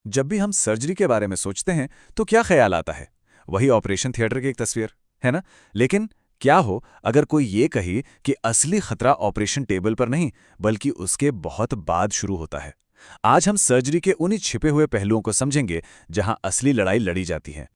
जब भी हम सर्जरी के बारे में सोचते हैं तो क्या ख्याल आता है? वही ऑपरेशन थिएटर की एक तस्वीर, है ना? लेकिन क्या हो अगर कोई ये कहे कि असली खतरा ऑपरेशन टेबल पर नहीं, बल्कि उसके बहुत बाद शुरू होता है। आज हम सर्जरी के उन्हीं छिपे हुए पहलुओं को समझेंगे जहां असली लड़ाई लड़ी जाती है।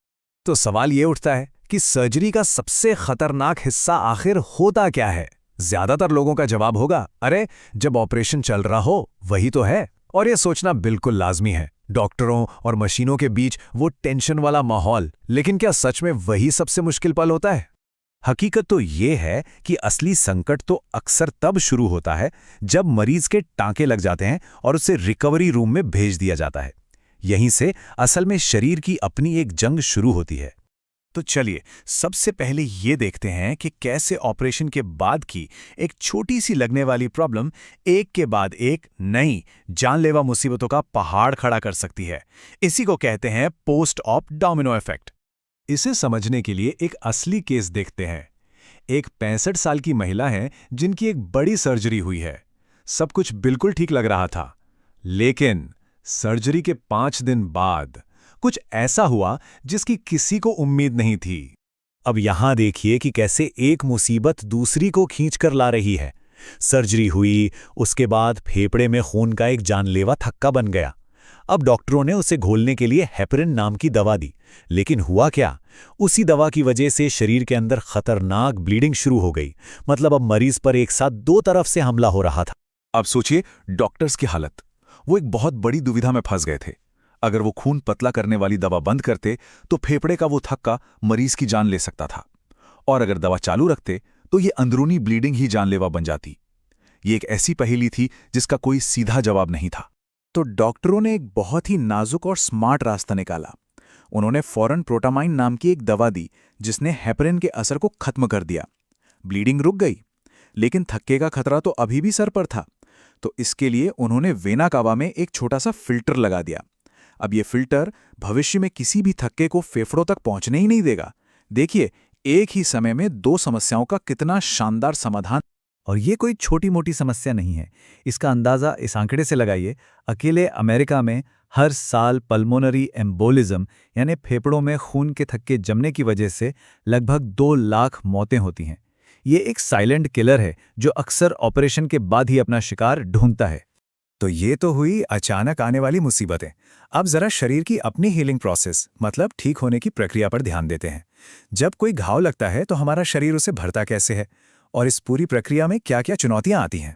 तो सवाल ये उठता है कि सर्जरी का सबसे खतरनाक हिस्सा आखिर होता क्या है। ज्यादातर लोगों का जवाब होगा, अरे जब ऑपरेशन चल रहा हो वही तो है। और ये सोचना बिल्कुल लाजमी है, डॉक्टरों और मशीनों के बीच वो टेंशन वाला माहौल। लेकिन क्या सच में वही सबसे मुश्किल पल होता है? हकीकत तो ये है कि असली संकट तो अक्सर तब शुरू होता है जब मरीज के टांके लग जाते हैं और उसे रिकवरी रूम में भेज दिया जाता है। यहीं से असल में शरीर की अपनी एक जंग शुरू होती है। तो चलिए सबसे पहले ये देखते हैं कि कैसे ऑपरेशन के बाद की एक छोटी सी लगने वाली प्रॉब्लम एक के बाद एक नई जानलेवा मुसीबतों का पहाड़ खड़ा कर सकती है। इसी को कहते हैं पोस्ट ऑप डोमिनो इफेक्ट। इसे समझने के लिए एक असली केस देखते हैं। एक 65 साल की महिला है जिनकी एक बड़ी सर्जरी हुई है। सब कुछ बिल्कुल ठीक लग रहा था, लेकिन सर्जरी के 5 दिन बाद कुछ ऐसा हुआ जिसकी किसी को उम्मीद नहीं थी। अब यहां देखिए कि कैसे एक मुसीबत दूसरी को खींच कर ला रही है। सर्जरी हुई, उसके बाद फेफड़े में खून का एक जानलेवा थक्का बन गया। अब डॉक्टरों ने उसे घोलने के लिए हेपरिन नाम की दवा दी, लेकिन हुआ क्या? उसी दवा की वजह से शरीर के अंदर खतरनाक ब्लीडिंग शुरू हो गई। मतलब अब मरीज पर एक साथ दो तरफ से हमला हो रहा था। अब सोचिए डॉक्टर्स की हालत। वो एक बहुत बड़ी दुविधा में फंस गए थे। अगर वो खून पतला करने वाली दवा बंद करते तो फेफड़े का वो थक्का मरीज की जान ले सकता था, और अगर दवा चालू रखते तो ये अंदरूनी ब्लीडिंग ही जानलेवा बन जाती। ये एक ऐसी पहेली थी जिसका कोई सीधा जवाब नहीं था। तो डॉक्टरों ने एक बहुत ही नाजुक और स्मार्ट रास्ता निकाला। उन्होंने फौरन प्रोटामाइन नाम की एक दवा दी जिसने हेपरिन के असर को खत्म कर दिया। ब्लीडिंग रुक गई, लेकिन थक्के का खतरा तो अभी भी सर पर था। तो इसके लिए उन्होंने वेना कावा में एक छोटा सा फिल्टर लगा दिया। अब ये फिल्टर भविष्य में किसी भी थक्के को फेफड़ों तक पहुंचने ही नहीं देगा। देखिए, एक ही समय में दो समस्याओं का कितना शानदार समाधान। और ये कोई छोटी मोटी समस्या नहीं है। इसका अंदाज़ा इस आंकड़े से लगाइए। अकेले अमेरिका में हर साल पल्मोनरी एम्बोलिज्म यानी फेफड़ों में खून के थक्के जमने की वजह से लगभग 2 लाख मौतें होती हैं। ये एक साइलेंट किलर है जो अक्सर ऑपरेशन के बाद ही अपना शिकार ढूंढता है। तो ये तो हुई अचानक आने वाली मुसीबतें। अब जरा शरीर की अपनी हीलिंग प्रोसेस मतलब ठीक होने की प्रक्रिया पर ध्यान देते हैं। जब कोई घाव लगता है तो हमारा शरीर उसे भरता कैसे है, और इस पूरी प्रक्रिया में क्या-क्या चुनौतियां आती हैं?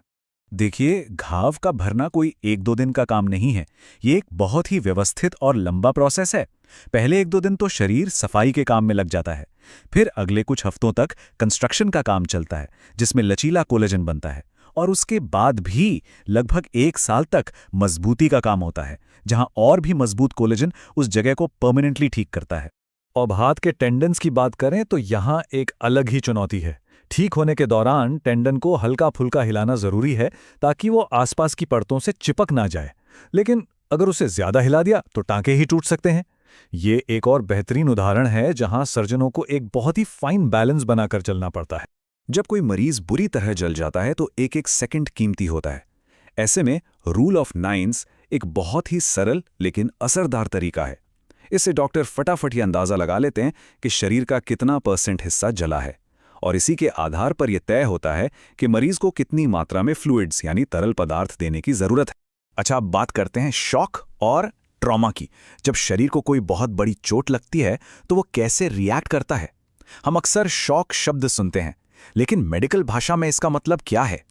देखिए, घाव का भरना कोई 1-2 दिन का काम नहीं है। ये एक बहुत ही व्यवस्थित और लंबा प्रोसेस है। पहले 1-2 दिन तो शरीर सफाई के काम में लग जाता है। फिर अगले कुछ हफ्तों तक कंस्ट्रक्शन का काम चलता है, जिसमें लचीला कोलेजन बनता है। और उसके बाद भी लगभग 1 साल तक मजबूती का काम होता है, जहां और भी मजबूत कोलेजन उस जगह को परमानेंटली ठीक करता है। अब हाथ के टेंडन्स की बात करें तो यहाँ एक अलग ही चुनौती है। ठीक होने के दौरान टेंडन को हल्का फुल्का हिलाना जरूरी है ताकि वो आसपास की परतों से चिपक ना जाए। लेकिन अगर उसे ज्यादा हिला दिया तो टांके ही टूट सकते हैं। ये एक और बेहतरीन उदाहरण है जहां सर्जनों को एक बहुत ही फाइन बैलेंस बनाकर चलना पड़ता है। जब कोई मरीज बुरी तरह जल जाता है तो एक एक सेकंड कीमती होता है। ऐसे में रूल ऑफ नाइन्स एक बहुत ही सरल लेकिन असरदार तरीका है। इससे डॉक्टर फटाफट ये अंदाजा लगा लेते हैं कि शरीर का कितना % हिस्सा जला है, और इसी के आधार पर यह तय होता है कि मरीज को कितनी मात्रा में फ्लूइड्स यानी तरल पदार्थ देने की जरूरत है। अच्छा, अब बात करते हैं शॉक और ट्रॉमा की। जब शरीर को कोई बहुत बड़ी चोट लगती है तो वो कैसे रिएक्ट करता है। हम अक्सर शॉक शब्द सुनते हैं, लेकिन मेडिकल भाषा में इसका मतलब क्या है?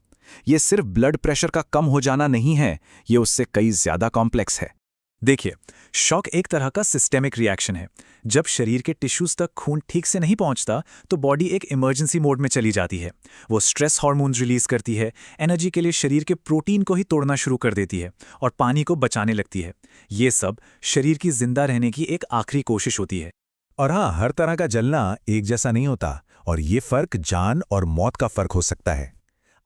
ये सिर्फ ब्लड प्रेशर का कम हो जाना नहीं है, ये उससे कई ज्यादा कॉम्प्लेक्स है। देखिए, शॉक एक तरह का सिस्टेमिक रिएक्शन है। जब शरीर के टिश्यूज तक खून ठीक से नहीं पहुंचता तो बॉडी एक इमरजेंसी मोड में चली जाती है। वो स्ट्रेस हार्मोन्स रिलीज करती है, एनर्जी के लिए शरीर के प्रोटीन को ही तोड़ना शुरू कर देती है और पानी को बचाने लगती है। ये सब शरीर की जिंदा रहने की एक आखिरी कोशिश होती है। और हाँ, हर तरह का जलना एक जैसा नहीं होता, और ये फर्क जान और मौत का फर्क हो सकता है।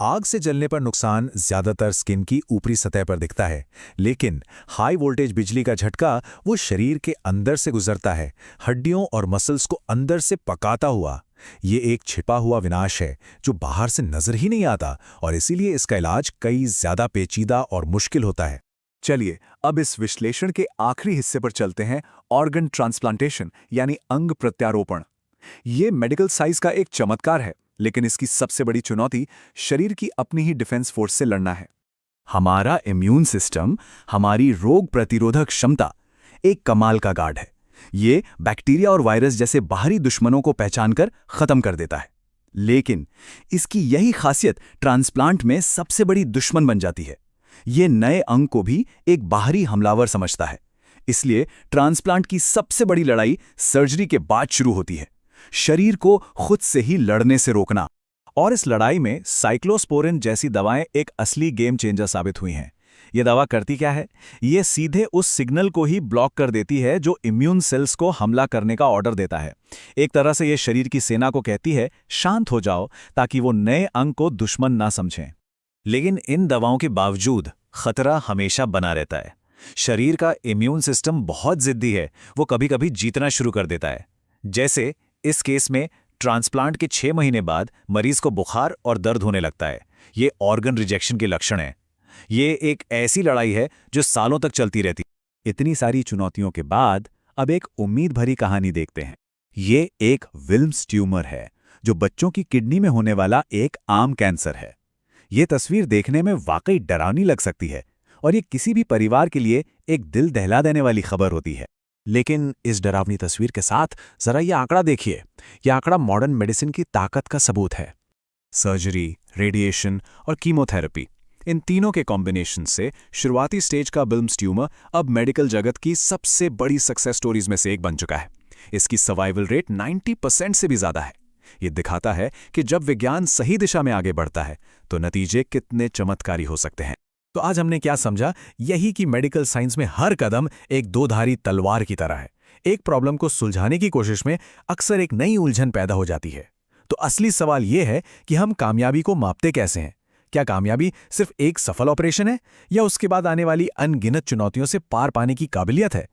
आग से जलने पर नुकसान ज्यादातर स्किन की ऊपरी सतह पर दिखता है, लेकिन हाई वोल्टेज बिजली का झटका वो शरीर के अंदर से गुजरता है, हड्डियों और मसल्स को अंदर से पकाता हुआ। ये एक छिपा हुआ विनाश है जो बाहर से नजर ही नहीं आता, और इसीलिए इसका इलाज कई ज्यादा पेचीदा और मुश्किल होता है। चलिए अब इस विश्लेषण के आखिरी हिस्से पर चलते हैं, ऑर्गन ट्रांसप्लांटेशन यानी अंग प्रत्यारोपण। ये मेडिकल साइंस का एक चमत्कार है, लेकिन इसकी सबसे बड़ी चुनौती शरीर की अपनी ही डिफेंस फोर्स से लड़ना है। हमारा इम्यून सिस्टम, हमारी रोग प्रतिरोधक क्षमता एक कमाल का गार्ड है। ये बैक्टीरिया और वायरस जैसे बाहरी दुश्मनों को पहचानकर खत्म कर देता है। लेकिन इसकी यही खासियत ट्रांसप्लांट में सबसे बड़ी दुश्मन बन जाती है। ये नए अंग को भी एक बाहरी हमलावर समझता है। इसलिए ट्रांसप्लांट की सबसे बड़ी लड़ाई सर्जरी के बाद शुरू होती है, शरीर को खुद से ही लड़ने से रोकना। और इस लड़ाई में साइक्लोस्पोरिन जैसी दवाएं एक असली गेम चेंजर साबित हुई हैं। ये दवा करती क्या है? ये सीधे उस सिग्नल को ही ब्लॉक कर देती है जो इम्यून सेल्स को हमला करने का ऑर्डर देता है। एक तरह से ये शरीर की सेना को कहती है, शांत हो जाओ, ताकि वो नए अंग को दुश्मन ना समझें। लेकिन इन दवाओं के बावजूद खतरा हमेशा बना रहता है। शरीर का इम्यून सिस्टम बहुत जिद्दी है, वो कभी-कभी जीतना शुरू कर देता है। जैसे इस केस में ट्रांसप्लांट के 6 महीने बाद मरीज को बुखार और दर्द होने लगता है। ये ऑर्गन रिजेक्शन के लक्षण है। ये एक ऐसी लड़ाई है जो सालों तक चलती रहती। इतनी सारी चुनौतियों के बाद अब एक उम्मीद भरी कहानी देखते हैं। ये एक विल्म्स ट्यूमर है, जो बच्चों की किडनी में होने वाला एक आम कैंसर है। ये तस्वीर देखने में वाकई डरावनी लग सकती है और ये किसी भी परिवार के लिए एक दिल दहला देने वाली खबर होती है। लेकिन इस डरावनी तस्वीर के साथ जरा ये आंकड़ा देखिए। यह आंकड़ा मॉडर्न मेडिसिन की ताकत का सबूत है। सर्जरी, रेडिएशन और कीमोथेरेपी, इन तीनों के कॉम्बिनेशन से शुरुआती स्टेज का विल्म्स ट्यूमर अब मेडिकल जगत की सबसे बड़ी सक्सेस स्टोरीज में से एक बन चुका है। इसकी सर्वाइवल रेट 90% से भी ज्यादा है। ये दिखाता है कि जब विज्ञान सही दिशा में आगे बढ़ता है तो नतीजे कितने चमत्कारी हो सकते हैं। तो आज हमने क्या समझा? यही कि मेडिकल साइंस में हर कदम एक दोधारी तलवार की तरह है। एक प्रॉब्लम को सुलझाने की कोशिश में अक्सर एक नई उलझन पैदा हो जाती है। तो असली सवाल यह है कि हम कामयाबी को मापते कैसे हैं? क्या कामयाबी सिर्फ एक सफल ऑपरेशन है, या उसके बाद आने वाली अनगिनत चुनौतियों से पार पाने की काबिलियत है?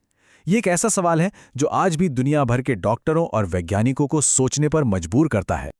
ये एक ऐसा सवाल है जो आज भी दुनिया भर के डॉक्टरों और वैज्ञानिकों को सोचने पर मजबूर करता है।